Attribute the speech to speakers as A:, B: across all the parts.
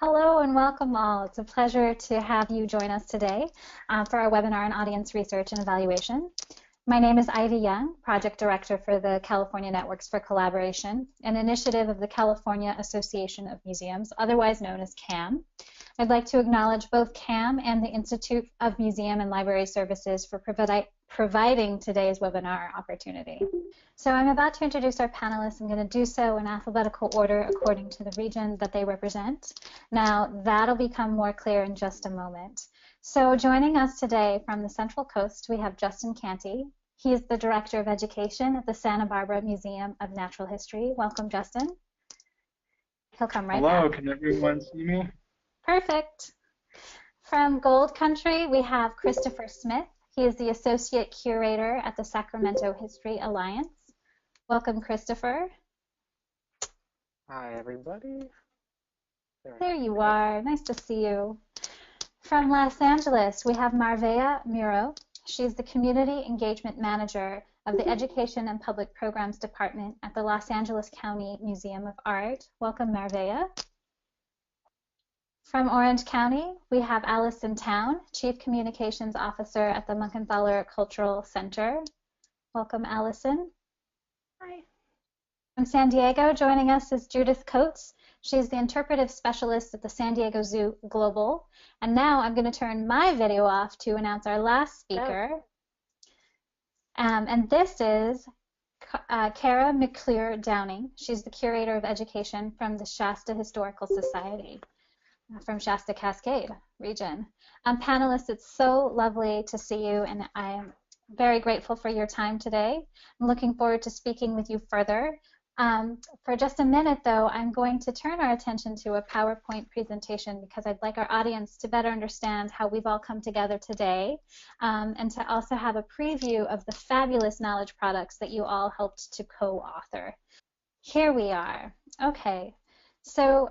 A: Hello and welcome all. It's a pleasure to have you join us today for our webinar on audience research and evaluation. My name is Ivy Young, Project Director for the California Networks for Collaboration, an initiative of the California Association of Museums, otherwise known as CAM. I'd like to acknowledge both CAM and the Institute of Museum and Library Services for providing today's webinar opportunity. So I'm about to introduce our panelists. I'm going to do so in alphabetical order according to the region that they represent. Now, that'll become more clear in just a moment. So joining us today from the Central Coast, we have Justin Canty. He is the Director of Education at the Santa Barbara Museum of Natural History. Welcome, Justin. He'll come right back.
B: Hello, can everyone see me?
A: Perfect. From Gold Country, we have Christopher Smith. He is the Associate Curator at the Sacramento History Alliance. Welcome, Christopher.
C: Hi, everybody.
A: There you are. Nice to see you. From Los Angeles, we have Marvea Muro. She's the Community Engagement Manager of the Education and Public Programs Department at the Los Angeles County Museum of Art. Welcome, Marvea. From Orange County, we have Allison Town, Chief Communications Officer at the Munkenthaler Cultural Center. Welcome, Allison.
D: Hi.
A: From San Diego, joining us is Judith Coates. She's the Interpretive Specialist at the San Diego Zoo Global. And now I'm going to turn my video off to announce our last speaker. And this is Kara McClure Downing. She's the Curator of Education from the Shasta Historical Society from Shasta Cascade region. Panelists, it's so lovely to see you, and I am very grateful for your time today. I'm looking forward to speaking with you further. For just a minute, though, I'm going to turn our attention to a PowerPoint presentation because I'd like our audience to better understand how we've all come together today, and to also have a preview of the fabulous knowledge products that you all helped to co-author. Here we are. Okay, so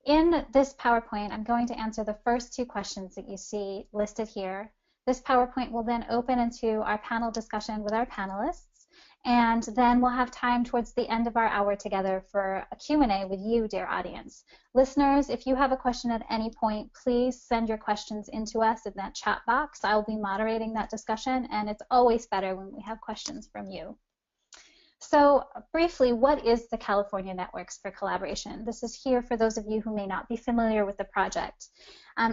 A: in this PowerPoint, I'm going to answer the first two questions that you see listed here. This PowerPoint will then open into our panel discussion with our panelists, and then we'll have time towards the end of our hour together for a Q&A with you, dear audience. Listeners, if you have a question at any point, please send your questions into us in that chat box. I'll be moderating that discussion, and it's always better when we have questions from you. So briefly, what is the California Networks for Collaboration? This is here for those of you who may not be familiar with the project.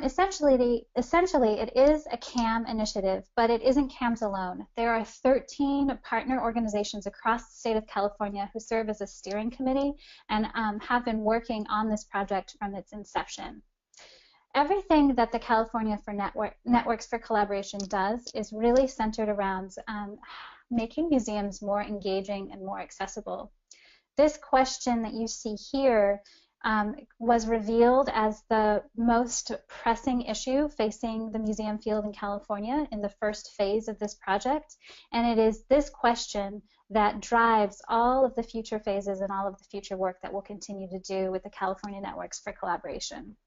A: Essentially, it is a CAM initiative, but it isn't CAMs alone. There are 13 partner organizations across the state of California who serve as a steering committee and have been working on this project from its inception. Everything that the California Networks for Collaboration does is really centered around making museums more engaging and more accessible. This question that you see here was revealed as the most pressing issue facing the museum field in California in the first phase of this project, and it is this question that drives all of the future phases and all of the future work that we'll continue to do with the California Networks for Collaboration.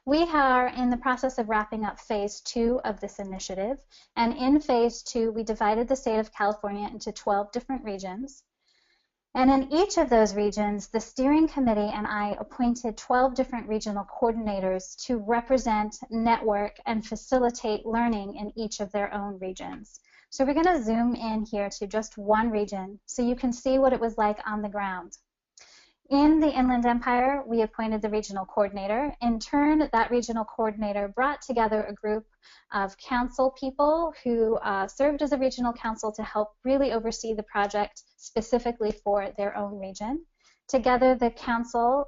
A: We are in the process of wrapping up phase 2 of this initiative, and in phase 2 we divided the state of California into 12 different regions. And in each of those regions, the steering committee and I appointed 12 different regional coordinators to represent, network, and facilitate learning in each of their own regions. So we're going to zoom in here to just one region so you can see what it was like on the ground. In the Inland Empire, we appointed the regional coordinator. In turn, that regional coordinator brought together a group of council people who served as a regional council to help really oversee the project specifically for their own region. Together, the council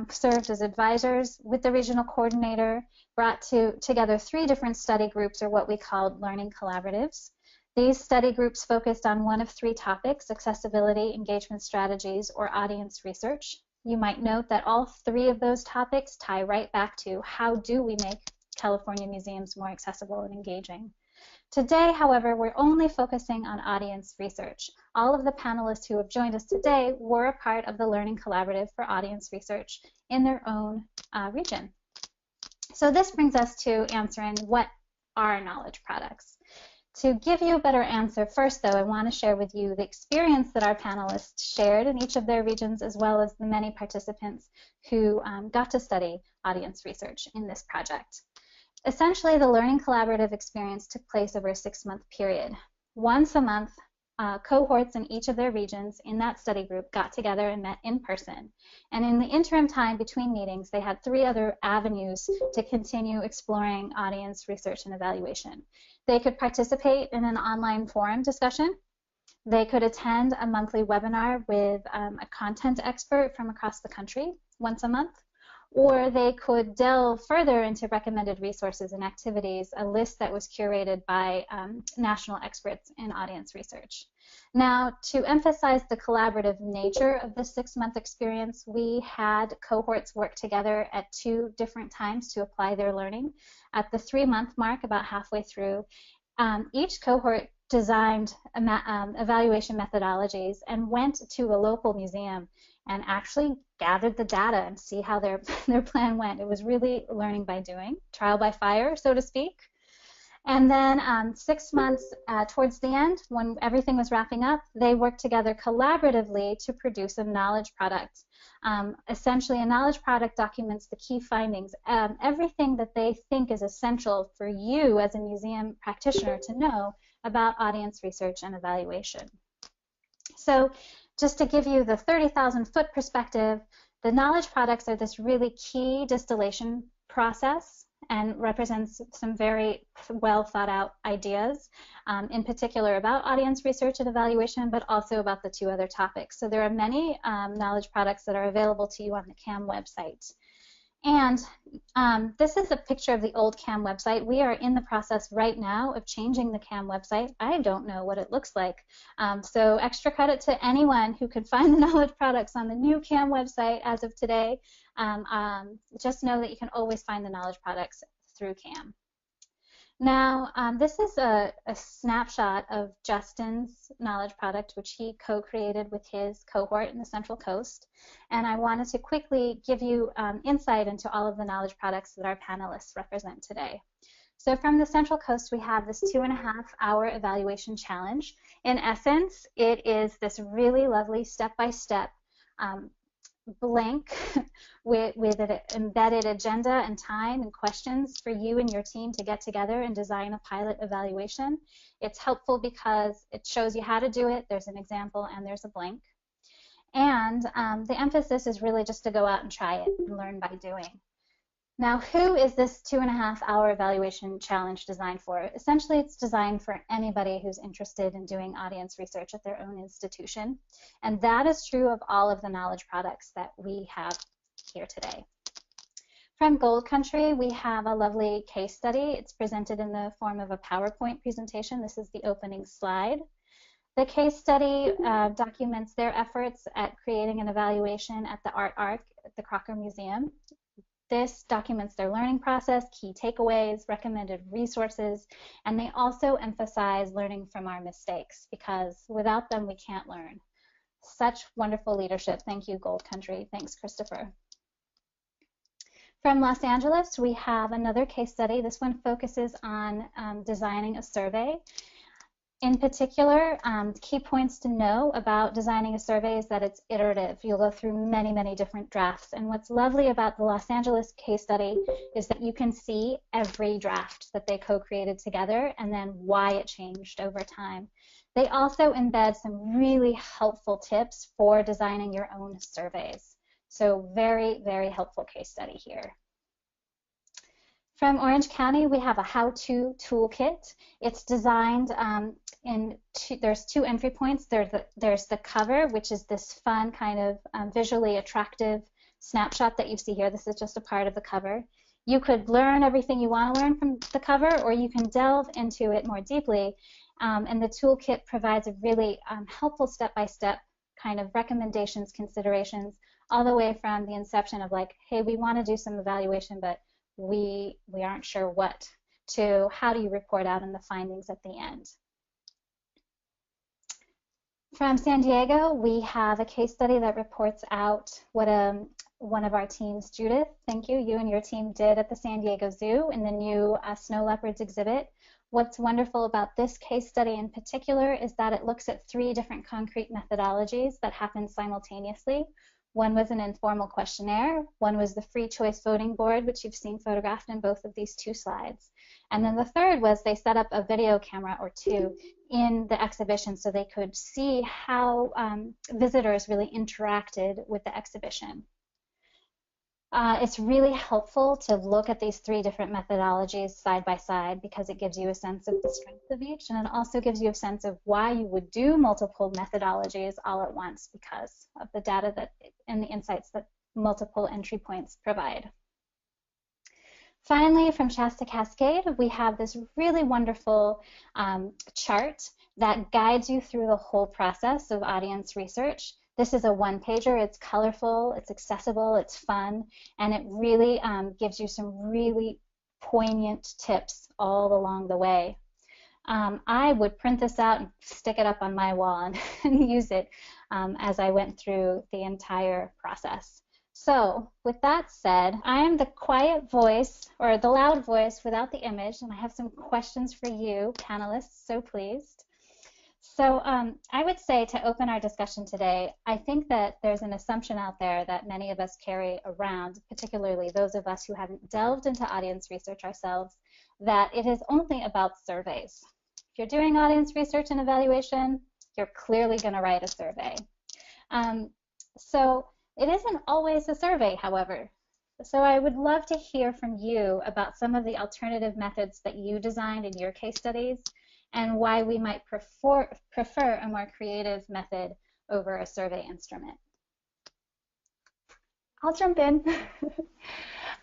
A: served as advisors with the regional coordinator, brought together 3 different study groups, or what we called learning collaboratives. These study groups focused on one of 3 topics: accessibility, engagement strategies, or audience research. You might note that all 3 of those topics tie right back to how do we make California museums more accessible and engaging. Today, however, we're only focusing on audience research. All of the panelists who have joined us today were a part of the Learning Collaborative for Audience Research in their own region. So this brings us to answering what are knowledge products. To give you a better answer, first though, I want to share with you the experience that our panelists shared in each of their regions, as well as the many participants who got to study audience research in this project. Essentially, the Learning Collaborative experience took place over a 6-month period. Once a month, cohorts in each of their regions in that study group got together and met in person. And in the interim time between meetings, they had 3 other avenues to continue exploring audience research and evaluation. They could participate in an online forum discussion. They could attend a monthly webinar with a content expert from across the country once a month. Or they could delve further into recommended resources and activities, a list that was curated by national experts in audience research. Now, to emphasize the collaborative nature of this 6-month experience, we had cohorts work together at 2 different times to apply their learning. At the 3-month mark, about halfway through, each cohort designed evaluation methodologies and went to a local museum and actually gathered the data and see how their plan went. It was really learning by doing, trial by fire, so to speak. And then 6 months towards the end, when everything was wrapping up, they worked together collaboratively to produce a knowledge product. Essentially, a knowledge product documents the key findings, everything that they think is essential for you as a museum practitioner to know about audience research and evaluation. So just to give you the 30,000-foot perspective, the knowledge products are this really key distillation process and represents some very well thought out ideas, in particular about audience research and evaluation, but also about the 2 other topics. So there are many knowledge products that are available to you on the CAM website. And this is a picture of the old CAM website. We are in the process right now of changing the CAM website. I don't know what it looks like. So extra credit to anyone who could find the knowledge products on the new CAM website as of today. Just know that you can always find the knowledge products through CAM. Now, this is a snapshot of Justin's knowledge product, which he co-created with his cohort in the Central Coast. And I wanted to quickly give you insight into all of the knowledge products that our panelists represent today. So from the Central Coast, we have this 2.5-hour evaluation challenge. In essence, it is this really lovely step-by-step blank with an embedded agenda and time and questions for you and your team to get together and design a pilot evaluation. It's helpful because it shows you how to do it. There's an example and there's a blank. And the emphasis is really just to go out and try it and learn by doing. Now, who is this 2.5-hour evaluation challenge designed for? Essentially, it's designed for anybody who's interested in doing audience research at their own institution. And that is true of all of the knowledge products that we have here today. From Gold Country, we have a lovely case study. It's presented in the form of a PowerPoint presentation. This is the opening slide. The case study documents their efforts at creating an evaluation at the Art Arc at the Crocker Museum. This documents their learning process, key takeaways, recommended resources, and they also emphasize learning from our mistakes because without them we can't learn. Such wonderful leadership. Thank you, Gold Country. Thanks, Christopher. From Los Angeles, we have another case study. This one focuses on designing a survey. In particular, key points to know about designing a survey is that it's iterative. You'll go through many, many different drafts. And what's lovely about the Los Angeles case study is that you can see every draft that they co-created together and then why it changed over time. They also embed some really helpful tips for designing your own surveys. So very, very helpful case study here. From Orange County, we have a how-to toolkit. It's designed there's 2 entry points. There's the cover, which is this fun kind of visually attractive snapshot that you see here. This is just a part of the cover. You could learn everything you want to learn from the cover, or you can delve into it more deeply. And the toolkit provides a really helpful step-by-step kind of recommendations, considerations, all the way from the inception of like, hey, we want to do some evaluation, but we aren't sure what, to how do you report out on the findings at the end. From San Diego, we have a case study that reports out what one of our teams, Judith, thank you, you and your team did at the San Diego Zoo in the new snow leopards exhibit. What's wonderful about this case study in particular is that it looks at 3 different concrete methodologies that happened simultaneously. One was an informal questionnaire, one was the free choice voting board, which you've seen photographed in both of these 2 slides. And then the third was they set up a video camera or 2 in the exhibition so they could see how visitors really interacted with the exhibition. It's really helpful to look at these 3 different methodologies side by side because it gives you a sense of the strength of each, and it also gives you a sense of why you would do multiple methodologies all at once because of the data that and the insights that multiple entry points provide. Finally, from Shasta Cascade, we have this really wonderful chart that guides you through the whole process of audience research. This is a one-pager. It's colorful, it's accessible, it's fun, and it really gives you some really poignant tips all along the way. I would print this out and stick it up on my wall and use it as I went through the entire process. So with that said, I am the quiet voice, or the loud voice without the image, and I have some questions for you, panelists, so pleased. So I would say to open our discussion today, I think that there's an assumption out there that many of us carry around, particularly those of us who haven't delved into audience research ourselves, that it is only about surveys. If you're doing audience research and evaluation, you're clearly going to write a survey. So it isn't always a survey, however. So I would love to hear from you about some of the alternative methods that you designed in your case studies and why we might prefer a more creative method over a survey instrument.
B: I'll jump in.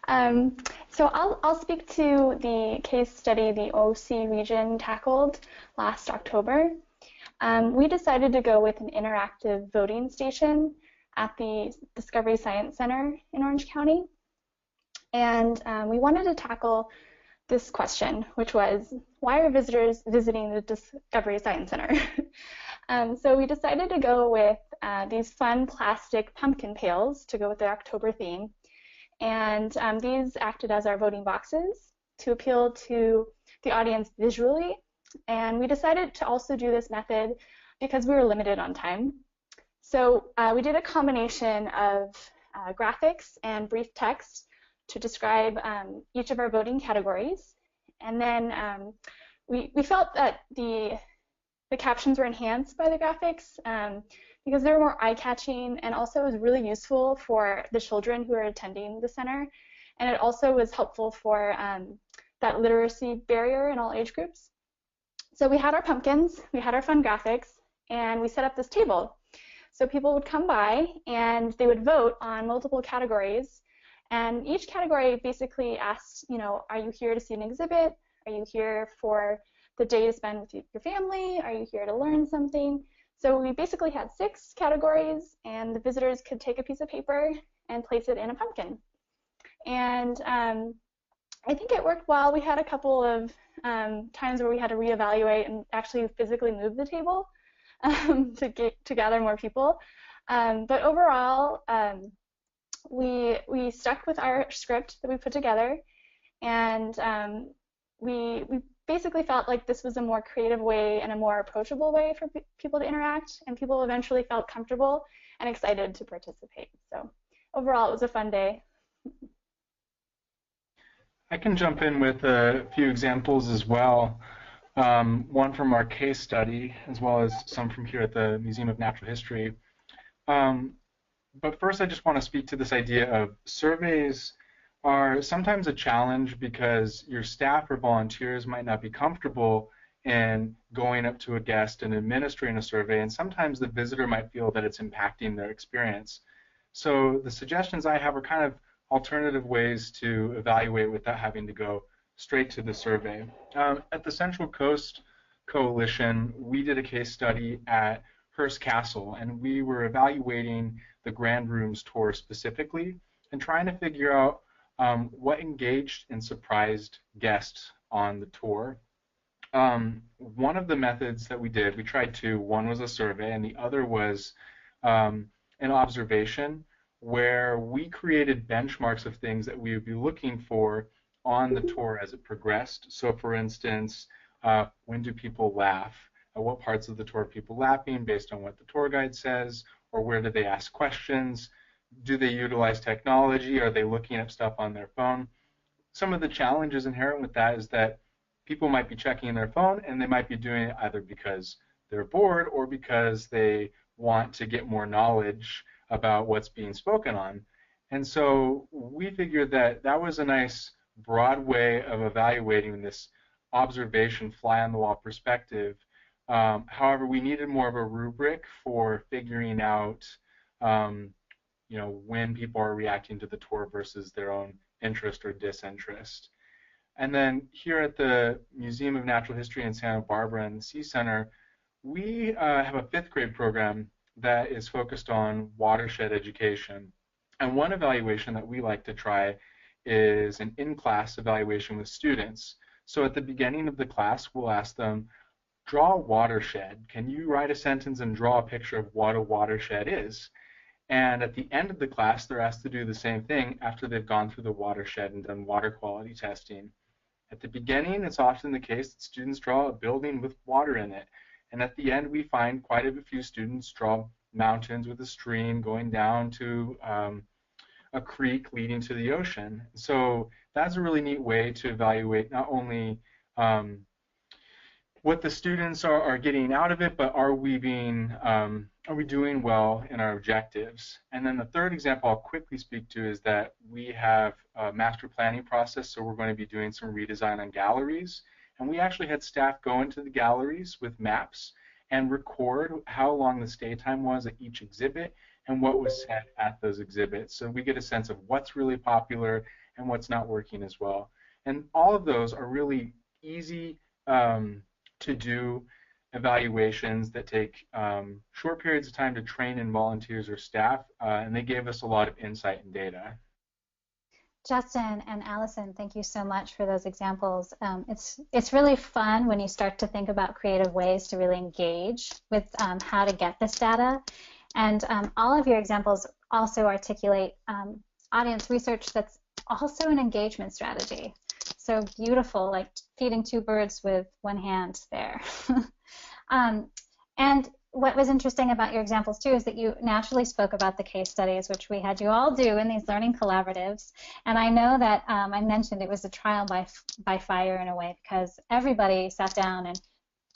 B: So I'll speak to the case study the OC region tackled last October. We decided to go with an interactive voting station at the Discovery Science Center in Orange County. And we wanted to tackle this question, which was, why are visitors visiting the Discovery Science Center? So we decided to go with these fun plastic pumpkin pails to go with the October theme. And these acted as our voting boxes to appeal to the audience visually. And we decided to also do this method because we were limited on time. So we did a combination of graphics and brief text to describe each of our voting categories. And then we felt that the captions were enhanced by the graphics because they were more eye-catching, and also it was really useful for the children who are attending the center. And it also was helpful for that literacy barrier in all age groups. So we had our pumpkins, we had our fun graphics, and we set up this table. So people would come by and they would vote on multiple categories. And each category basically asks, you know, are you here to see an exhibit? Are you here for the day to spend with your family? Are you here to learn something? So we basically had 6 categories, and the visitors could take a piece of paper and place it in a pumpkin. And I think it worked well. We had a couple of times where we had to reevaluate and actually physically move the table to gather more people. But overall, we stuck with our script that we put together, and we basically felt like this was a more creative way and a more approachable way for people to interact, and people eventually felt comfortable and excited to participate. So overall, it was a fun day.
C: I can jump in with a few examples as well. One from our case study, as well as some from here at the Museum of Natural History. But first, I just want to speak to this idea of surveys are sometimes a challenge because your staff or volunteers might not be comfortable in going up to a guest and administering a survey, and sometimes the visitor might feel that it's impacting their experience. So the suggestions I have are kind of alternative ways to evaluate without having to go straight to the survey. At the Central Coast Coalition, we did a case study at Hearst Castle, and we were evaluating the Grand Rooms tour specifically and trying to figure out what engaged and surprised guests on the tour. One of the methods that we did, we tried 2. One was a survey, and the other was an observation where we created benchmarks of things that we would be looking for on the tour as it progressed. So for instance, when do people laugh? At what parts of the tour are people laughing based on what the tour guide says, or where do they ask questions? Do they utilize technology? Are they looking up stuff on their phone? Some of the challenges inherent with that is that people might be checking their phone, and they might be doing it either because they're bored or because they want to get more knowledge about what's being spoken on. And so we figured that that was a nice broad way of evaluating this observation, fly-on-the-wall perspective. However, we needed more of a rubric for figuring out when people are reacting to the tour versus their own interest or disinterest. And then here at the Museum of Natural History in Santa Barbara and the Sea Center, we have a 5th grade program that is focused on watershed education. And one evaluation that we like to try is an in-class evaluation with students. So at the beginning of the class, we'll ask them, draw a watershed. Can you write a sentence and draw a picture of what a watershed is? And at the end of the class, they're asked to do the same thing after they've gone through the watershed and done water quality testing. At the beginning, it's often the case that students draw a building with water in it. And at the end, we find quite a few students draw mountains with a stream going down to a creek leading to the ocean. So that's a really neat way to evaluate not only what the students are getting out of it, but are we doing well in our objectives? And then the third example I'll quickly speak to is that we have a master planning process, so we're going to be doing some redesign on galleries. And we actually had staff go into the galleries with maps and record how long the stay time was at each exhibit and what was said at those exhibits. So we get a sense of what's really popular and what's not working as well. And all of those are really easy to do evaluations that take short periods of time to train in volunteers or staff, and they gave us a lot of insight and data.
A: Justin and Allison, thank you so much for those examples. It's really fun when you start to think about creative ways to really engage with how to get this data. And all of your examples also articulate audience research that's also an engagement strategy. So beautiful, like feeding 2 birds with 1 hand there. And what was interesting about your examples too is that you naturally spoke about the case studies, which we had you all do in these learning collaboratives. And I know that I mentioned it was a trial by fire in a way, because everybody sat down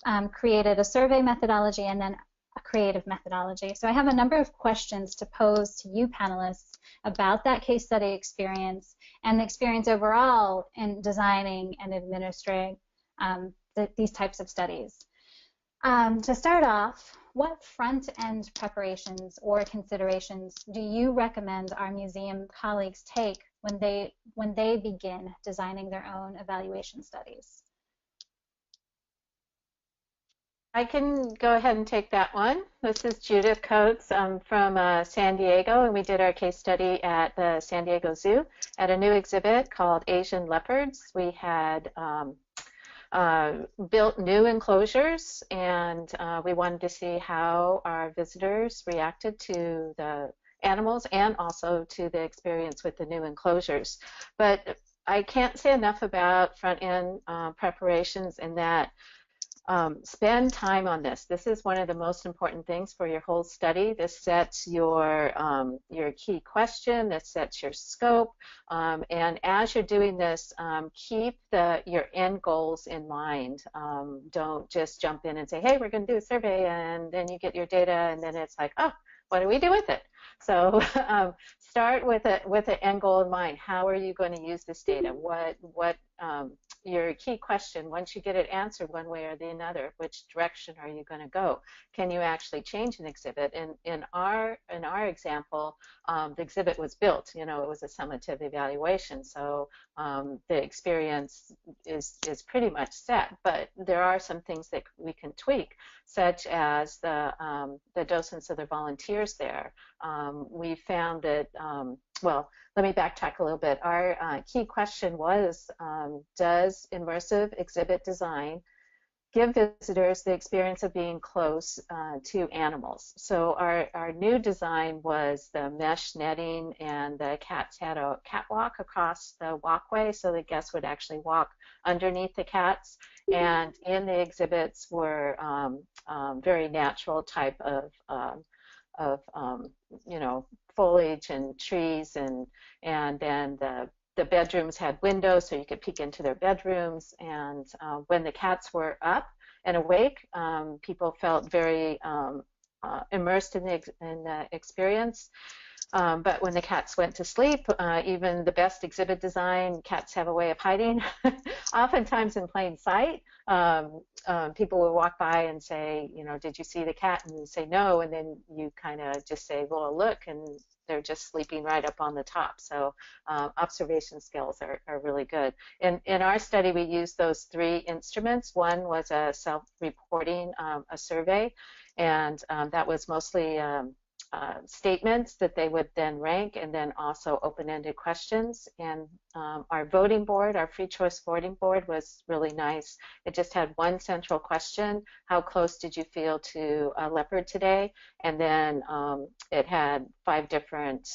A: and created a survey methodology and then a creative methodology. So I have a number of questions to pose to you panelists about that case study experience and the experience overall in designing and administering these types of studies. To start off, what front-end preparations or considerations do you recommend our museum colleagues take when they begin designing their own evaluation studies?
D: I can go ahead and take that one. This is Judith Coates. I'm from San Diego, and we did our case study at the San Diego Zoo at a new exhibit called Asian Leopards. We had built new enclosures, and we wanted to see how our visitors reacted to the animals and also to the experience with the new enclosures. But I can't say enough about front-end preparations in that spend time on this. This is one of the most important things for your whole study. This sets your key question, this sets your scope, and as you're doing this, keep your end goals in mind. Don't just jump in and say, hey, we're going to do a survey, and then you get your data, and then it's like, oh, what do we do with it? So start with an end goal in mind. How are you going to use this data? What your key question, once you get it answered one way or the other, which direction are you going to go? Can you actually change an exhibit? In our example, the exhibit was built. You know, it was a summative evaluation, so the experience is pretty much set. But there are some things that we can tweak, such as the docents of the volunteers there. We found that, well, let me backtrack a little bit. Our key question was, does immersive exhibit design give visitors the experience of being close to animals. So our new design was the mesh netting, and the cats had a catwalk across the walkway, so the guests would actually walk underneath the cats. And in the exhibits were very natural type of you know, foliage and trees, and then the bedrooms had windows so you could peek into their bedrooms. And when the cats were up and awake, people felt very immersed in the experience. But when the cats went to sleep, even the best exhibit design, cats have a way of hiding, oftentimes in plain sight. People will walk by and say, you know, did you see the cat? And you say no, and then you kind of just say, well, look, and they're just sleeping right up on the top. So observation skills are really good. In our study, we used those 3 instruments. One was a self-reporting, a survey, and that was mostly statements that they would then rank, and then also open-ended questions. And our voting board, our free choice voting board, was really nice. It just had one central question: how close did you feel to a leopard today? And then it had 5 different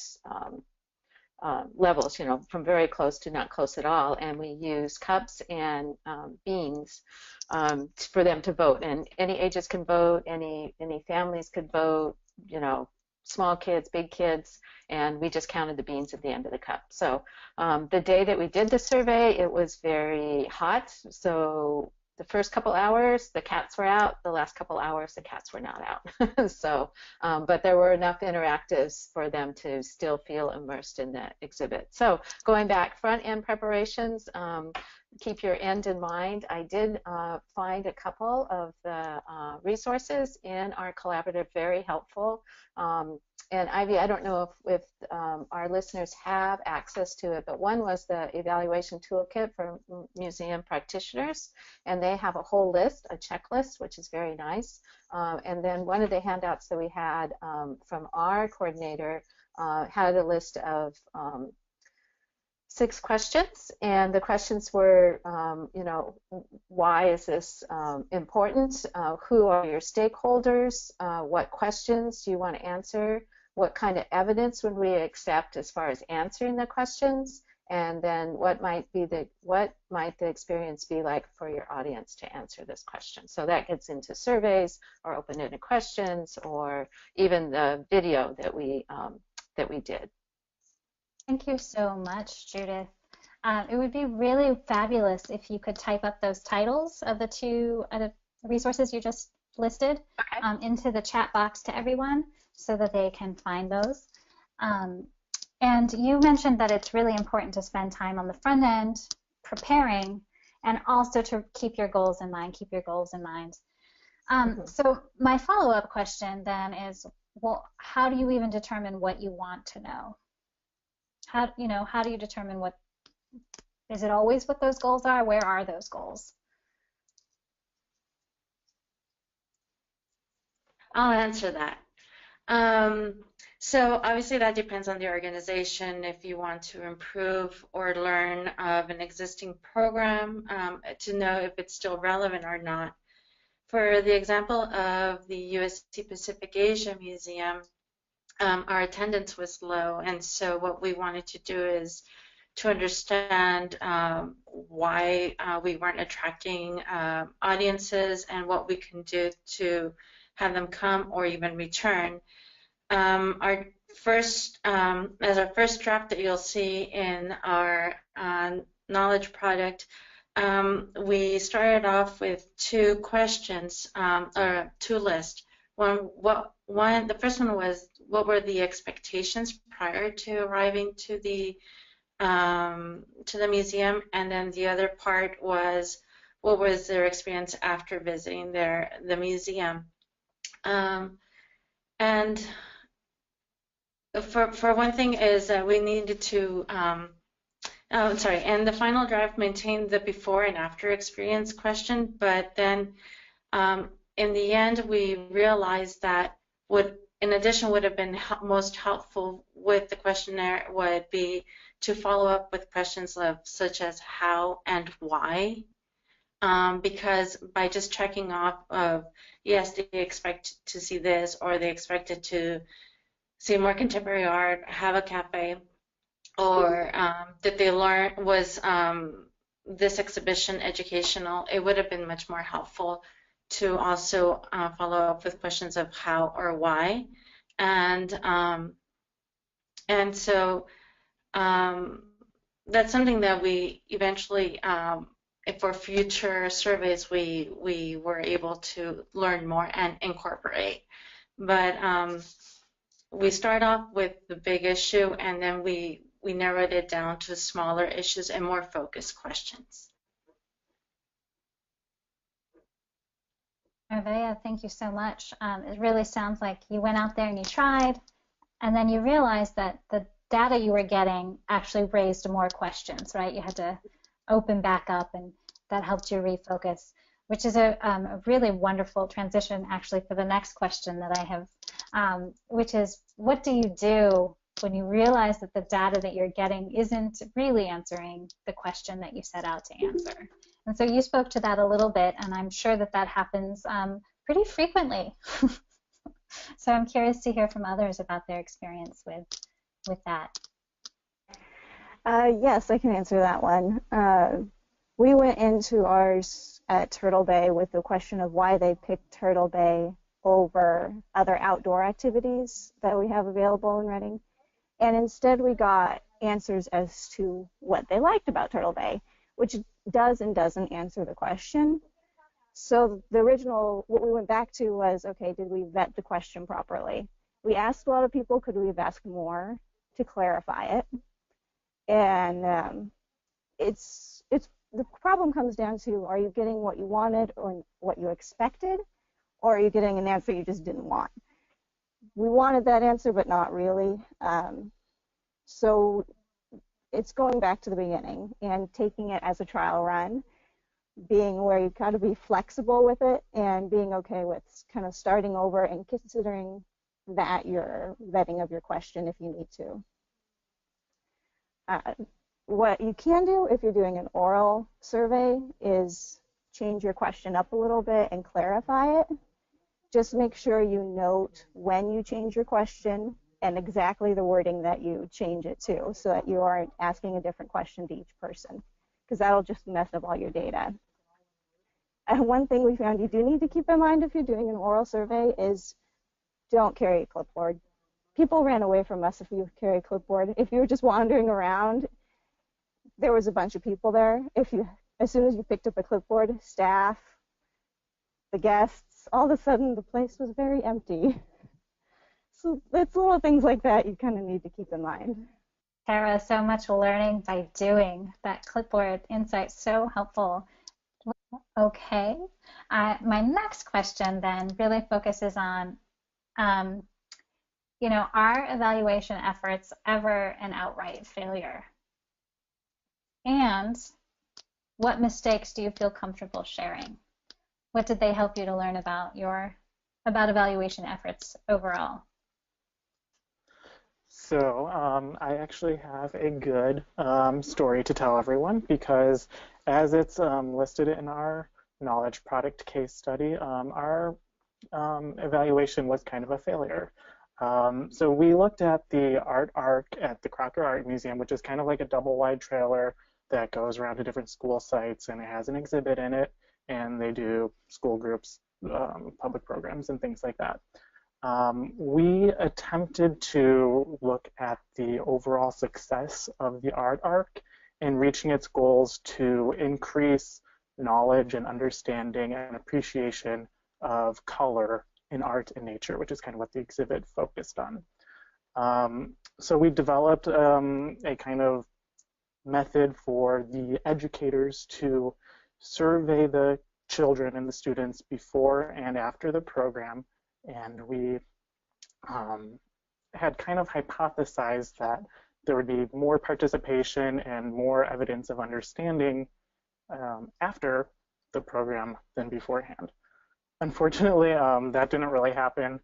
D: levels, you know, from very close to not close at all. And we used cups and beans for them to vote. And any ages can vote, any families could vote, you know, small kids, big kids, and we just counted the beans at the end of the cup. So the day that we did the survey, it was very hot. So the first couple hours, the cats were out. The last couple hours, the cats were not out. So, but there were enough interactives for them to still feel immersed in the exhibit. So going back, front-end preparations, keep your end in mind. I did find a couple of the resources in our collaborative very helpful. And Ivy, I don't know if our listeners have access to it, but one was the evaluation toolkit for museum practitioners, and they have a whole list, a checklist, which is very nice. And then one of the handouts that we had from our coordinator had a list of 6 questions, and the questions were, you know, why is this important? Who are your stakeholders? What questions do you want to answer? What kind of evidence would we accept as far as answering the questions? And then what might the experience be like for your audience to answer this question? So that gets into surveys or open-ended questions, or even the video that we did.
A: Thank you so much, Judith. It would be really fabulous if you could type up those titles of the 2 resources you just listed into the chat box to everyone so that they can find those. And you mentioned that it's really important to spend time on the front end preparing, and also to keep your goals in mind, So my follow-up question then is, well, how do you even determine what you want to know? How do you determine what, is it always what those goals are? Where are those goals?
E: I'll answer that. So obviously that depends on the organization. If you want to improve or learn of an existing program, to know if it's still relevant or not. For the example of the USC Pacific Asia Museum, our attendance was low, and so what we wanted to do is to understand why we weren't attracting audiences, and what we can do to have them come or even return. Our first draft that you'll see in our knowledge product, we started off with 2 questions, or 2 lists. The first one was, what were the expectations prior to arriving to the museum, and then the other part was, what was their experience after visiting the museum. And for one thing is that we needed to, and the final draft maintained the before and after experience question, but then in the end we realized that in addition would have been most helpful with the questionnaire would be to follow up with questions such as how and why. because by just checking off of, yes, they expect to see this, or they expected to see more contemporary art, have a cafe, or did they learn, was this exhibition educational, it would have been much more helpful to also follow up with questions of how or why. And so that's something that we eventually, for future surveys, we were able to learn more and incorporate. But we start off with the big issue, and then we narrowed it down to smaller issues and more focused questions.
A: Nevaeh, thank you so much. It really sounds like you went out there and you tried, and then you realized that the data you were getting actually raised more questions, right? You had to open back up, and that helped you refocus, which is a really wonderful transition actually for the next question that I have, which is, what do you do when you realize that the data that you're getting isn't really answering the question that you set out to answer? And so you spoke to that a little bit, and I'm sure that that happens pretty frequently. So I'm curious to hear from others about their experience with that.
F: Yes, I can answer that one. We went into ours at Turtle Bay with the question of why they picked Turtle Bay over other outdoor activities that we have available in Reading. And instead we got answers as to what they liked about Turtle Bay, which does and doesn't answer the question. So the original, what we went back to was, okay, did we vet the question properly? We asked a lot of people, could we have asked more to clarify it? And the problem comes down to, are you getting what you wanted or what you expected, or are you getting an answer you just didn't want? We wanted that answer, but not really. So it's going back to the beginning and taking it as a trial run, being where you've got to be flexible with it and being okay with kind of starting over and considering that your vetting of your question if you need to. What you can do if you're doing an oral survey is change your question up a little bit and clarify it. Just make sure you note when you change your question and exactly the wording that you change it to, so that you aren't asking a different question to each person, because that'll just mess up all your data. And one thing we found you do need to keep in mind if you're doing an oral survey is don't carry a clipboard. People ran away from us if you carry a clipboard. If you were just wandering around, there was a bunch of people there. As soon as you picked up a clipboard, staff, the guests, all of a sudden the place was very empty. So it's little things like that you kind of need to keep in mind.
A: Tara, so much learning by doing. That clipboard insight, so helpful. Okay. My next question then really focuses on, are evaluation efforts ever an outright failure? And what mistakes do you feel comfortable sharing? What did they help you to learn about evaluation efforts overall?
G: So I actually have a good story to tell everyone, because as it's listed in our knowledge product case study, our evaluation was kind of a failure. So we looked at the art arc at the Crocker Art Museum, which is kind of like a double wide trailer that goes around to different school sites, and it has an exhibit in it, and they do school groups, public programs, and things like that. We attempted to look at the overall success of the art arc in reaching its goals to increase knowledge and understanding and appreciation of color in art and nature, which is kind of what the exhibit focused on. So we developed a kind of method for the educators to survey the children and the students before and after the program, and we had kind of hypothesized that there would be more participation and more evidence of understanding after the program than beforehand. Unfortunately, that didn't really happen.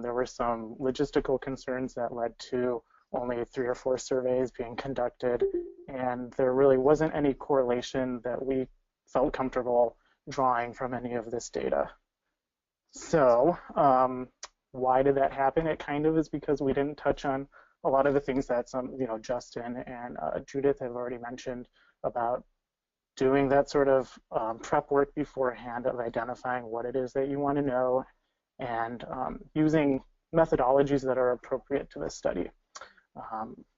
G: There were some logistical concerns that led to only 3 or 4 surveys being conducted, and there really wasn't any correlation that we felt comfortable drawing from any of this data. So why did that happen? It kind of is because we didn't touch on a lot of the things that Justin and Judith have already mentioned about doing that sort of prep work beforehand of identifying what it is that you want to know and using methodologies that are appropriate to this study.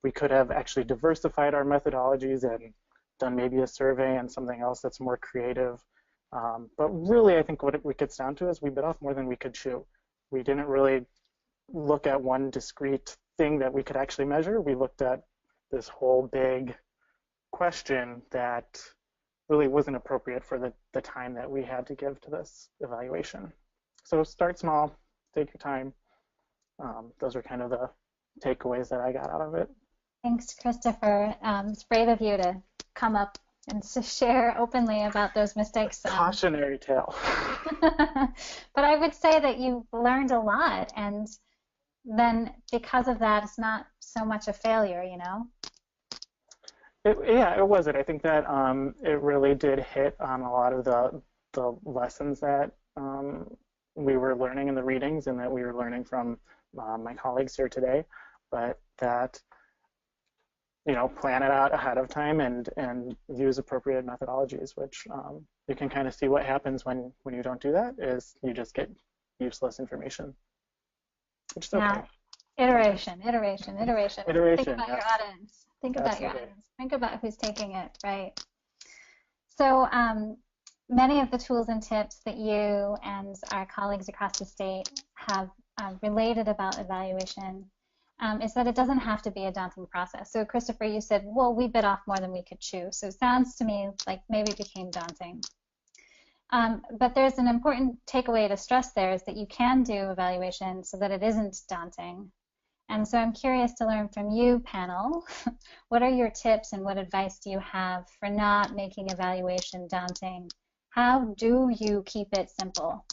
G: We could have actually diversified our methodologies and done maybe a survey and something else that's more creative. But really, I think what it gets down to is we bit off more than we could chew. We didn't really look at one discrete thing that we could actually measure. We looked at this whole big question that really wasn't appropriate for the time that we had to give to this evaluation. So start small, take your time. Those are kind of the takeaways that I got out of it.
A: Thanks, Christopher. It's brave of you to come up and to share openly about those mistakes.
G: Cautionary tale.
A: But I would say that you learned a lot, and then because of that, it's not so much a failure, you know?
G: Yeah, it wasn't. I think that it really did hit on a lot of the lessons that we were learning in the readings and that we were learning from my colleagues here today, but that plan it out ahead of time and use appropriate methodologies, which you can kind of see what happens when you don't do that is you just get useless information, which is okay.
A: Iteration. Think about
G: yes.
A: your audience. Think about your audience. Think about who's taking it, right? So many of the tools and tips that you and our colleagues across the state have related about evaluation is that it doesn't have to be a daunting process. So Christopher, you said, well, we bit off more than we could chew. So it sounds to me like maybe it became daunting. But there's an important takeaway to stress there is that you can do evaluation so that it isn't daunting. And so I'm curious to learn from you, panel, what are your tips and what advice do you have for not making evaluation daunting? How do you keep it simple?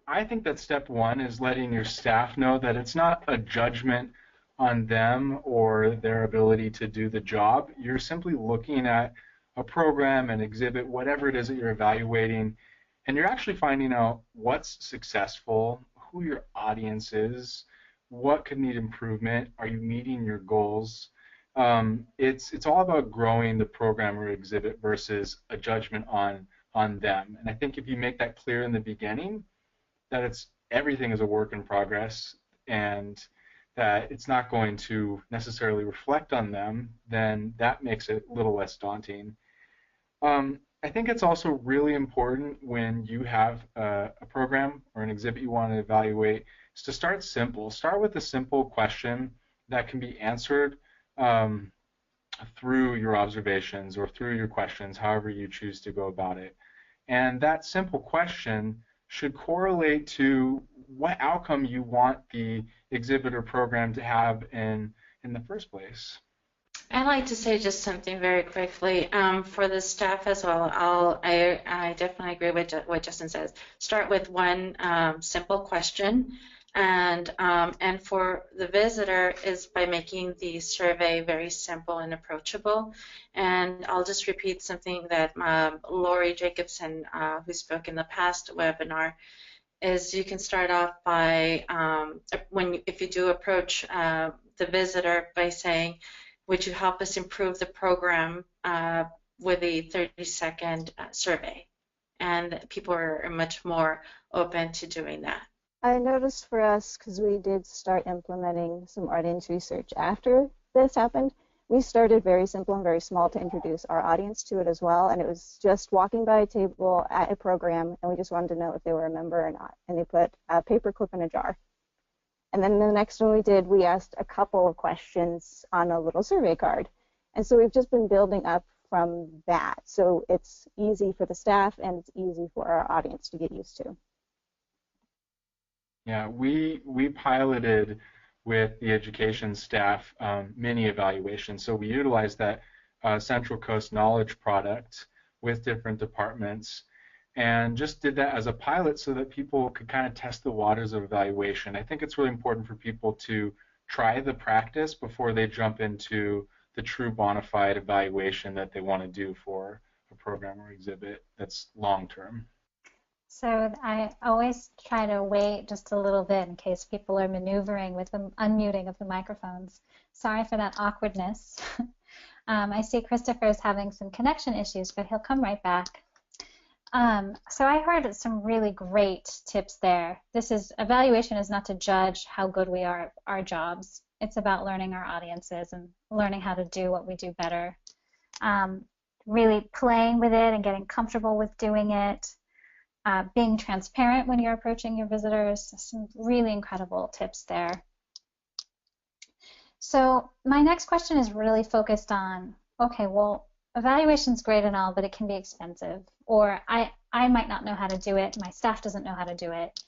C: I think that step one is letting your staff know that it's not a judgment on them or their ability to do the job. You're simply looking at a program, an exhibit, whatever it is that you're evaluating, and you're actually finding out what's successful, who your audience is, what could need improvement, are you meeting your goals. It's all about growing the program or exhibit versus a judgment on them. And I think if you make that clear in the beginning, that everything is a work in progress and that it's not going to necessarily reflect on them, then that makes it a little less daunting. I think it's also really important when you have a program or an exhibit you want to evaluate is to start simple. Start with a simple question that can be answered through your observations or through your questions, however you choose to go about it. And that simple question should correlate to what outcome you want the exhibit or program to have in the first place.
E: I'd like to say just something very quickly for the staff as well. I definitely agree with what Justin says. Start with one simple question, and for the visitor is by making the survey very simple and approachable. And I'll just repeat something that Lori Jacobson, who spoke in the past webinar, is you can start off by if you do approach the visitor by saying, would you help us improve the program with a 30-second survey? And people are much more open to doing that.
F: I noticed for us, because we did start implementing some audience research after this happened, we started very simple and very small to introduce our audience to it as well. And it was just walking by a table at a program, and we just wanted to know if they were a member or not. And they put a paperclip in a jar. And then the next one we did, we asked a couple of questions on a little survey card. And so we've just been building up from that. So it's easy for the staff and it's easy for our audience to get used to.
C: Yeah, we piloted with the education staff mini evaluations. So we utilized that Central Coast Knowledge product with different departments and just did that as a pilot so that people could kind of test the waters of evaluation. I think it's really important for people to try the practice before they jump into the true bona fide evaluation that they want to do for a program or exhibit that's long-term.
A: So I always try to wait just a little bit in case people are maneuvering with the unmuting of the microphones. Sorry for that awkwardness. I see Christopher's having some connection issues, but he'll come right back. So I heard some really great tips there. Evaluation is not to judge how good we are at our jobs. It's about learning our audiences and learning how to do what we do better. Really playing with it and getting comfortable with doing it. Being transparent when you're approaching your visitors. Some really incredible tips there. So my next question is really focused on, okay, well, evaluation's great and all, but it can be expensive. Or I might not know how to do it. My staff doesn't know how to do it.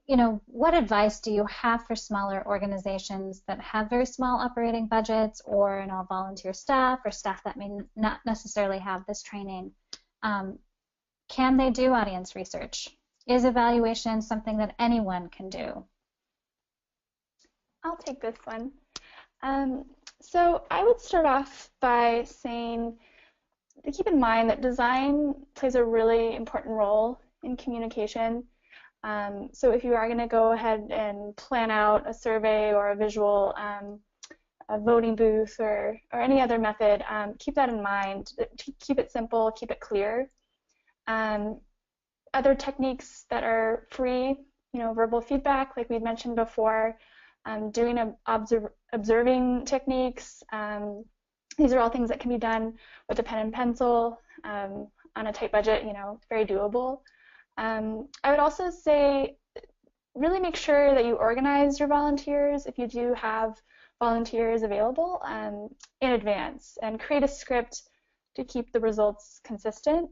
A: You know, what advice do you have for smaller organizations that have very small operating budgets, or an all-volunteer staff, or staff that may not necessarily have this training? Can they do audience research? Is evaluation something that anyone can do?
B: I'll take this one. So I would start off by saying to keep in mind that design plays a really important role in communication. So if you are going to go ahead and plan out a survey or a visual, a voting booth or any other method, keep that in mind. Keep it simple, keep it clear. Other techniques that are free, you know, verbal feedback, like we mentioned before, doing observing techniques. These are all things that can be done with a pen and pencil on a tight budget. You know, it's very doable. I would also say really make sure that you organize your volunteers, if you do have volunteers available, in advance, and create a script to keep the results consistent.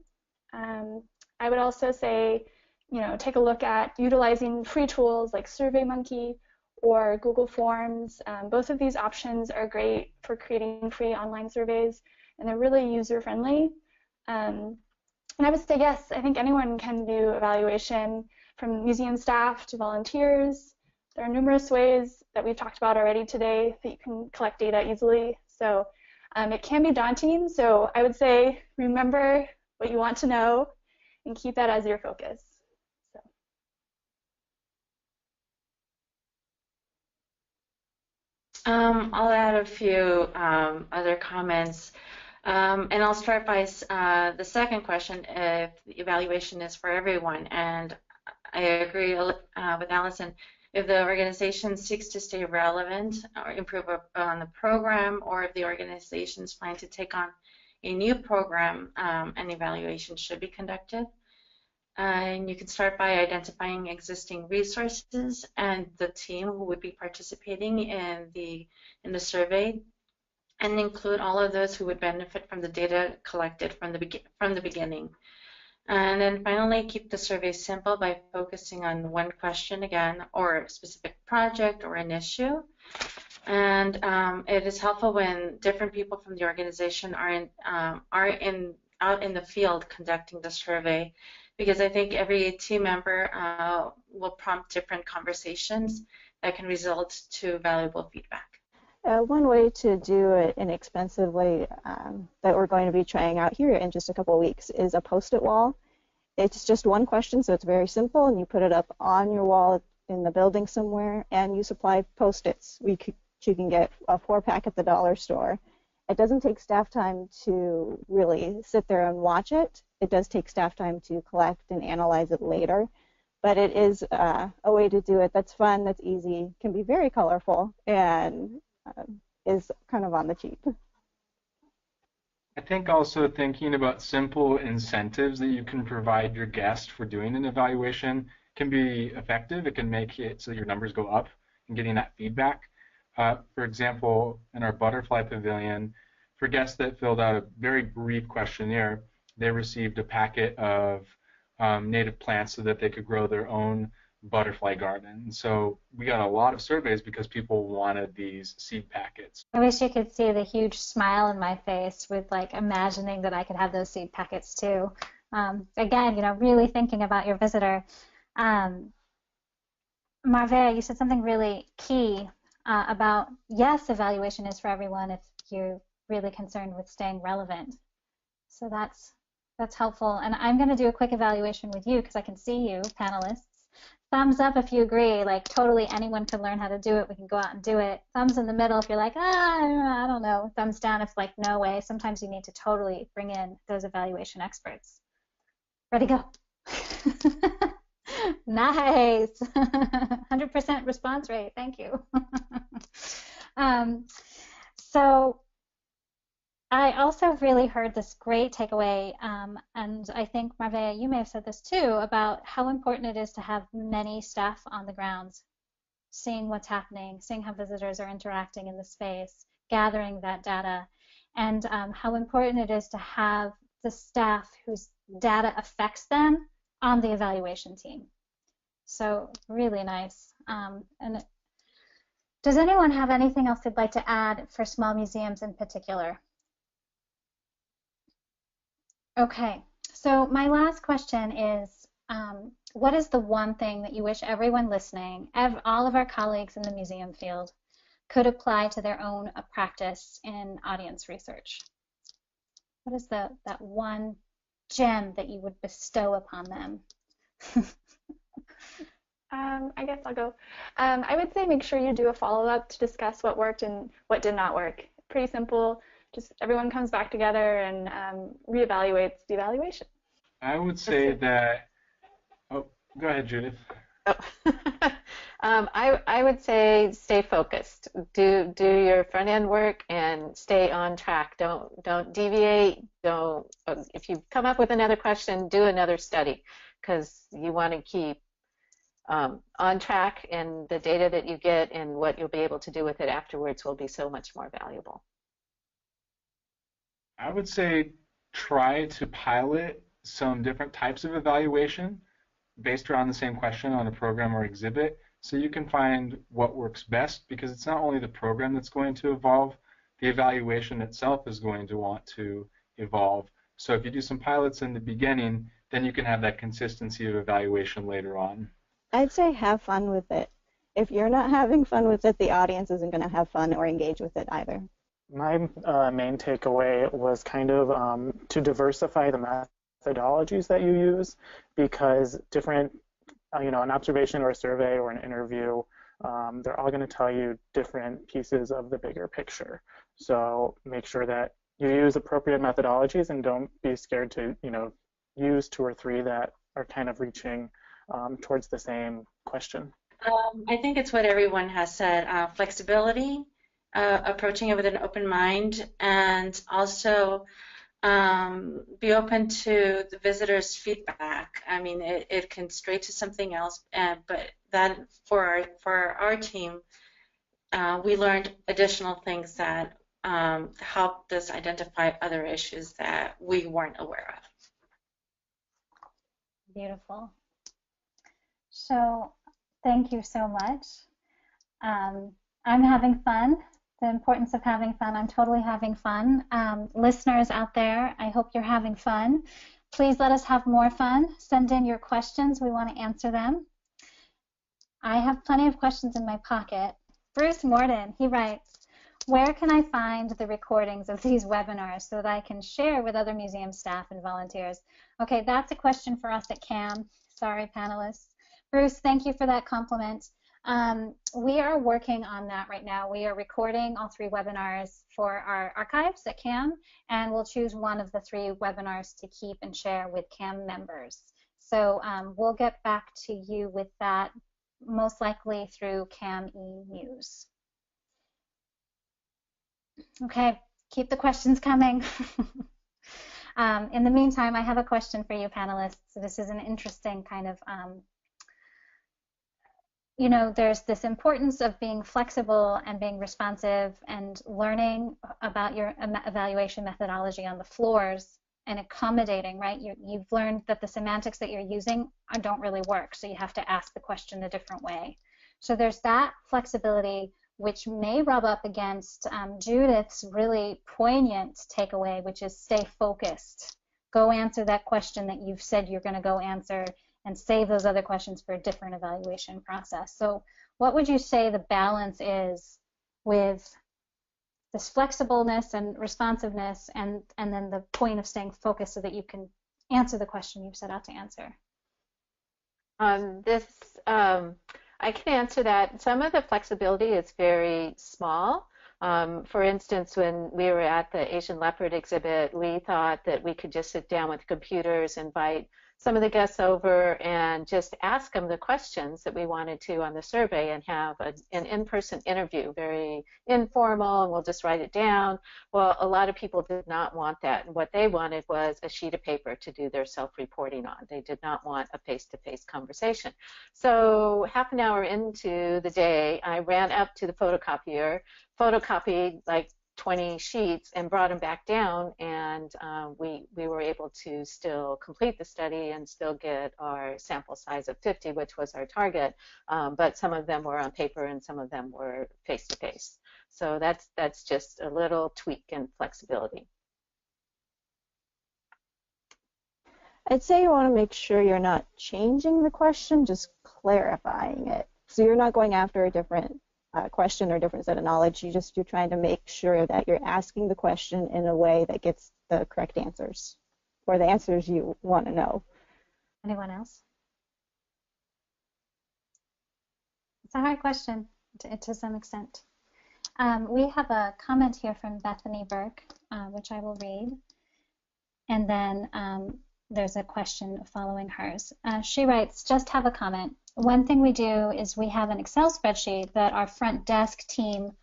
B: I would also say, you know, take a look at utilizing free tools like SurveyMonkey or Google Forms. Both of these options are great for creating free online surveys, and they're really user-friendly. And I would say, yes, I think anyone can do evaluation, from museum staff to volunteers. There are numerous ways that we've talked about already today that you can collect data easily. So it can be daunting. So I would say remember what you want to know and keep that as your focus.
E: I'll add a few other comments. And I'll start by the second question, if the evaluation is for everyone. And I agree with Allison. If the organization seeks to stay relevant or improve on the program, or if the organization is planning to take on a new program, an evaluation should be conducted. And you can start by identifying existing resources and the team who would be participating in the survey, and include all of those who would benefit from the data collected from the beginning. And then finally, keep the survey simple by focusing on one question again, or a specific project or an issue. And it is helpful when different people from the organization are out in the field conducting the survey, because I think every team member will prompt different conversations that can result to valuable feedback.
F: One way to do it inexpensively that we're going to be trying out here in just a couple of weeks is a Post-it wall. It's just one question, so it's very simple, and you put it up on your wall in the building somewhere, and you supply Post-its. You can get a 4-pack at the dollar store. It doesn't take staff time to really sit there and watch it. It does take staff time to collect and analyze it later, but it is a way to do it that's fun, that's easy, can be very colorful, and is kind of on the cheap.
C: I think also thinking about simple incentives that you can provide your guest for doing an evaluation can be effective. It can make it so your numbers go up and getting that feedback. For example, in our butterfly pavilion, for guests that filled out a very brief questionnaire, they received a packet of native plants so that they could grow their own butterfly garden. So we got a lot of surveys because people wanted these seed packets.
A: I wish you could see the huge smile in my face with like imagining that I could have those seed packets too. Again, you know, really thinking about your visitor. Marvea, you said something really key about, yes, evaluation is for everyone if you're really concerned with staying relevant. So that's helpful. And I'm going to do a quick evaluation with you because I can see you, panelists. Thumbs up if you agree, like totally anyone can learn how to do it. We can go out and do it. Thumbs in the middle if you're like, I don't know. Thumbs down if like, no way. Sometimes you need to totally bring in those evaluation experts. Ready, go. Nice. 100% response rate. Thank you. So I also really heard this great takeaway, and I think, Marvea, you may have said this too, about how important it is to have many staff on the grounds, seeing what's happening, seeing how visitors are interacting in the space, gathering that data, and how important it is to have the staff whose data affects them on the evaluation team. So really nice. And does anyone have anything else they'd like to add for small museums in particular? Okay, so my last question is, what is the one thing that you wish everyone listening, all of our colleagues in the museum field, could apply to their own practice in audience research? What is that one gem that you would bestow upon them?
B: I guess I'll go. I would say make sure you do a follow-up to discuss what worked and what did not work. Pretty simple. Just everyone comes back together and reevaluates the evaluation.
C: I would say that, oh, go ahead, Judith.
D: Oh. I would say stay focused. Do your front end work and stay on track. Don't deviate. If you come up with another question, do another study, because you want to keep on track, and the data that you get and what you'll be able to do with it afterwards will be so much more valuable.
C: I would say try to pilot some different types of evaluation based around the same question on a program or exhibit, so you can find what works best, because it's not only the program that's going to evolve, the evaluation itself is going to want to evolve. So if you do some pilots in the beginning, then you can have that consistency of evaluation later on.
F: I'd say have fun with it. If you're not having fun with it, the audience isn't going to have fun or engage with it either.
G: My main takeaway was kind of to diversify the methodologies that you use, because different, an observation or a survey or an interview, they're all going to tell you different pieces of the bigger picture. So make sure that you use appropriate methodologies and don't be scared to, use 2 or 3 that are kind of reaching towards the same question.
E: I think it's what everyone has said, flexibility, approaching it with an open mind, and also be open to the visitors' feedback. I mean, it can stray to something else, but that for our team, we learned additional things that helped us identify other issues that we weren't aware of.
A: Beautiful. So thank you so much. I'm having fun. The importance of having fun. I'm totally having fun. Listeners out there, I hope you're having fun. Please let us have more fun. Send in your questions. We want to answer them. I have plenty of questions in my pocket. Bruce Morden, he writes, where can I find the recordings of these webinars so that I can share with other museum staff and volunteers? Okay, that's a question for us at CAM. Sorry, panelists. Bruce, thank you for that compliment. We are working on that right now. We are recording all 3 webinars for our archives at CAM, and we'll choose one of the 3 webinars to keep and share with CAM members. So we'll get back to you with that, most likely through CAM e-News. Okay, keep the questions coming. In the meantime, I have a question for you, panelists. This is an interesting kind of there's this importance of being flexible and being responsive and learning about your evaluation methodology on the floors and accommodating, right? You've learned that the semantics that you're using don't really work, so you have to ask the question a different way. So there's that flexibility, which may rub up against Judith's really poignant takeaway, which is stay focused. Go answer that question that you've said you're going to go answer, and save those other questions for a different evaluation process. So what would you say the balance is with this flexibleness and responsiveness, and then the point of staying focused so that you can answer the question you've set out to answer?
D: I can answer that. Some of the flexibility is very small. For instance, when we were at the Asian leopard exhibit, we thought that we could just sit down with computers, invite some of the guests over, and just ask them the questions that we wanted to on the survey, and have an in-person interview, very informal, and we'll just write it down. Well, a lot of people did not want that, and what they wanted was a sheet of paper to do their self-reporting on. They did not want a face-to-face conversation. So half an hour into the day, I ran up to the photocopier, photocopied like 20 sheets, and brought them back down, and we were able to still complete the study and still get our sample size of 50, which was our target, but some of them were on paper and some of them were face-to-face. So that's just a little tweak in flexibility.
F: I'd say you want to make sure you're not changing the question, just clarifying it. So you're not going after a different question or different set of knowledge. You're trying to make sure that you're asking the question in a way that gets the correct answers, or the answers you want to know.
A: Anyone else? It's a hard question to some extent. We have a comment here from Bethany Burke, which I will read, and then there's a question following hers. She writes, just have a comment. One thing we do is we have an Excel spreadsheet that our front desk team,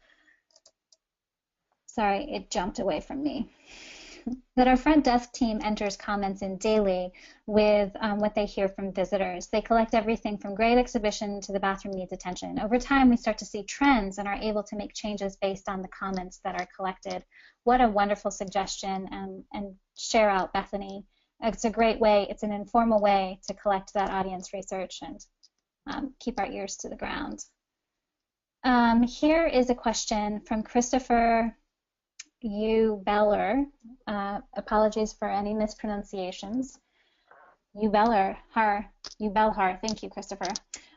A: sorry, it jumped away from me, that our front desk team enters comments in daily with what they hear from visitors. They collect everything from great exhibition to the bathroom needs attention. Over time, we start to see trends and are able to make changes based on the comments that are collected. What a wonderful suggestion, and share out, Bethany. It's a great way, it's an informal way to collect that audience research and keep our ears to the ground. Here is a question from Christopher U. Beller. Apologies for any mispronunciations. Ubelhar. Thank you, Christopher.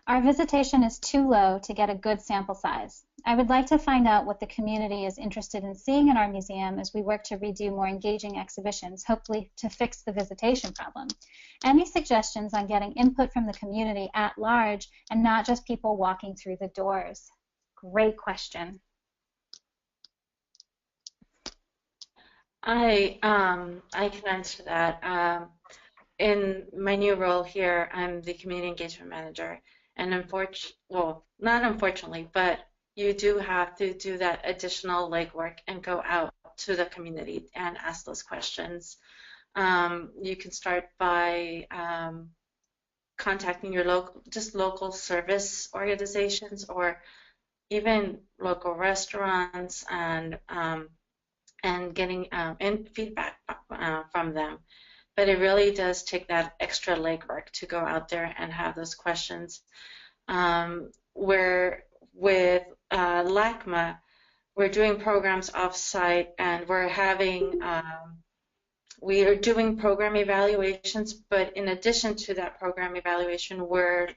A: Our visitation is too low to get a good sample size. I would like to find out what the community is interested in seeing in our museum as we work to redo more engaging exhibitions, hopefully to fix the visitation problem. Any suggestions on getting input from the community at large and not just people walking through the doors? Great question.
E: I can answer that. In my new role here, I'm the community engagement manager, and not unfortunately, but you do have to do that additional legwork and go out to the community and ask those questions. You can start by contacting your local service organizations, or even local restaurants, and getting feedback from them. But it really does take that extra legwork to go out there and have those questions. Where with LACMA, we're doing programs off-site, and we are doing program evaluations, but in addition to that program evaluation, we're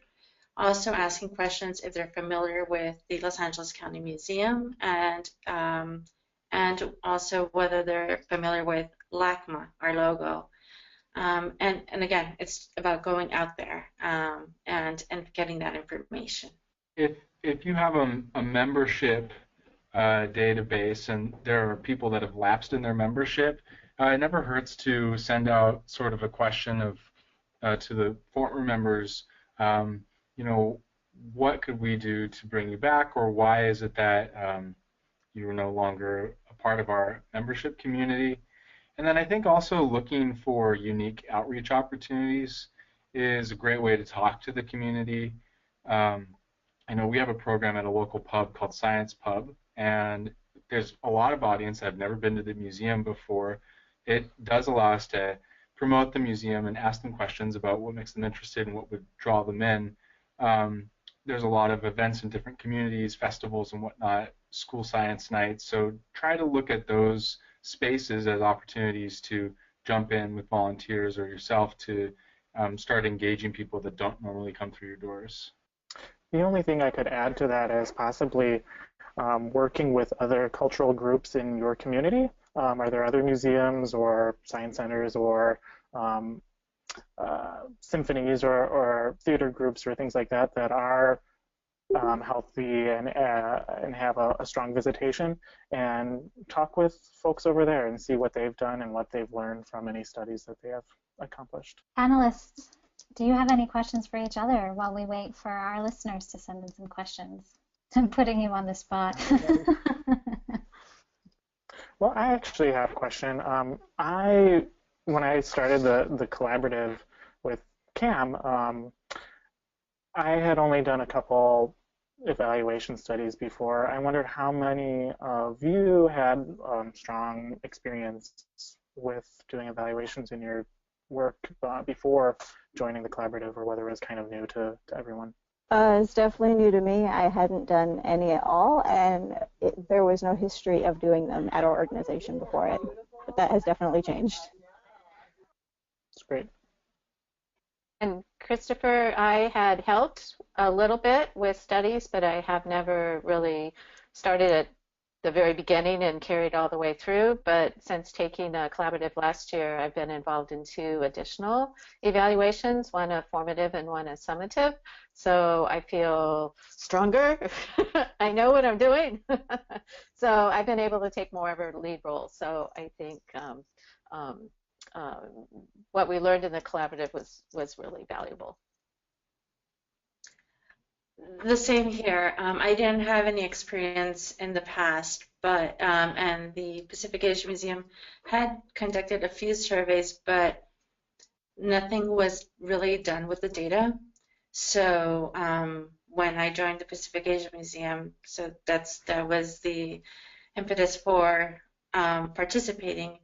E: also asking questions if they're familiar with the Los Angeles County Museum, and also whether they're familiar with LACMA, our logo. And again, it's about going out there and getting that information.
C: If you have a membership database and there are people that have lapsed in their membership, it never hurts to send out sort of a question to the former members. What could we do to bring you back, or why is it that you are no longer a part of our membership community? And then I think also looking for unique outreach opportunities is a great way to talk to the community. I know we have a program at a local pub called Science Pub, and there's a lot of audience that have never been to the museum before. It does allow us to promote the museum and ask them questions about what makes them interested and what would draw them in. There's a lot of events in different communities, festivals and whatnot, school science nights, so try to look at those spaces as opportunities to jump in with volunteers or yourself to start engaging people that don't normally come through your doors.
G: The only thing I could add to that is possibly working with other cultural groups in your community? Are there other museums or science centers or symphonies or theater groups or things like that that are healthy and have a strong visitation, and talk with folks over there and see what they've done and what they've learned from any studies that they have accomplished.
A: Panelists, do you have any questions for each other while we wait for our listeners to send in some questions? I'm putting you on the spot.
G: Well, I actually have a question. When I started the collaborative with Cam, I had only done a couple evaluation studies before. I wondered how many of you had strong experience with doing evaluations in your work before joining the collaborative, or whether it was kind of new to everyone.
F: It's definitely new to me. I hadn't done any at all, and there was no history of doing them at our organization before it. But that has definitely changed.
G: It's great.
D: And Christopher, I had helped a little bit with studies, but I have never really started at the very beginning and carried all the way through. But since taking a collaborative last year, I've been involved in 2 additional evaluations, one a formative and one a summative. So I feel stronger. I know what I'm doing. So I've been able to take more of a lead role. So I think what we learned in the collaborative was really valuable.
E: The same here. I didn't have any experience in the past, but and the Pacific Asia Museum had conducted a few surveys, but nothing was really done with the data. So when I joined the Pacific Asia Museum, so that was the impetus for participating.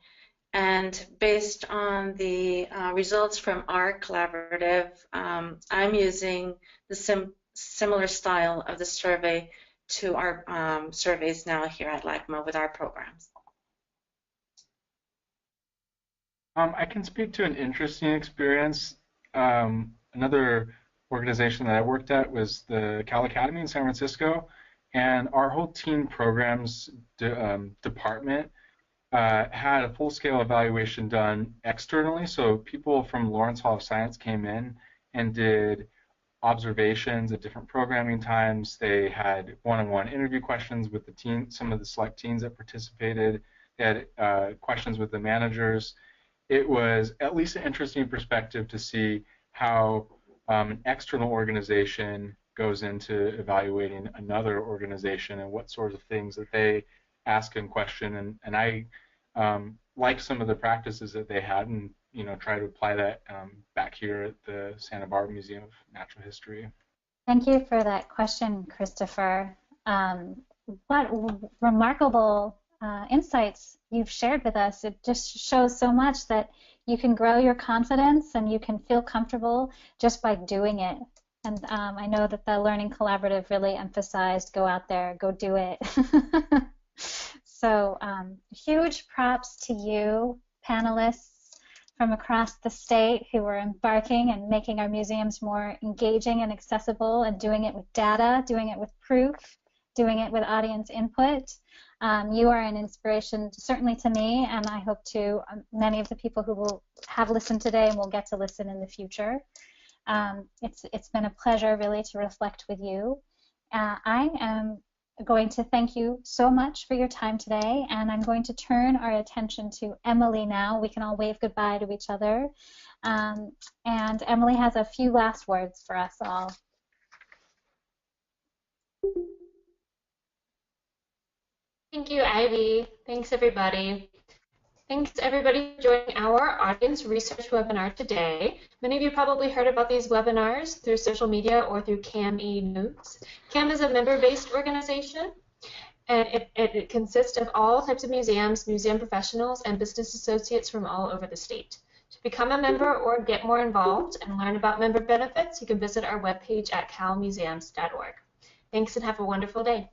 E: And based on the results from our collaborative, I'm using the similar style of the survey to our surveys now here at LACMA with our programs.
C: I can speak to an interesting experience. Another organization that I worked at was the Cal Academy in San Francisco, and our whole teen programs department had a full-scale evaluation done externally. So people from Lawrence Hall of Science came in and did observations at different programming times. They had one-on-one interview questions with the teen, some of the select teens that participated. They had questions with the managers. It was at least an interesting perspective to see how an external organization goes into evaluating another organization and what sorts of things that they ask and question. And I like some of the practices that they had, and try to apply that back here at the Santa Barbara Museum of Natural History.
A: Thank you for that question, Christopher. What remarkable insights you've shared with us. It just shows so much that you can grow your confidence and you can feel comfortable just by doing it. And I know that the Learning Collaborative really emphasized go out there, go do it. So huge props to you, panelists from across the state who are embarking and making our museums more engaging and accessible, and doing it with data, doing it with proof, doing it with audience input. You are an inspiration certainly to me, and I hope to many of the people who will have listened today and will get to listen in the future. It's been a pleasure really to reflect with you. I am going to thank you so much for your time today, and I'm going to turn our attention to Emily now. We can all wave goodbye to each other. And Emily has a few last words for us all.
H: Thank you, Ivy. Thanks, everybody. Thanks, everybody, for joining our audience research webinar today. Many of you probably heard about these webinars through social media or through CAM-E News. CAM is a member-based organization, and it consists of all types of museums, museum professionals, and business associates from all over the state. To become a member or get more involved and learn about member benefits, you can visit our webpage at calmuseums.org. Thanks, and have a wonderful day.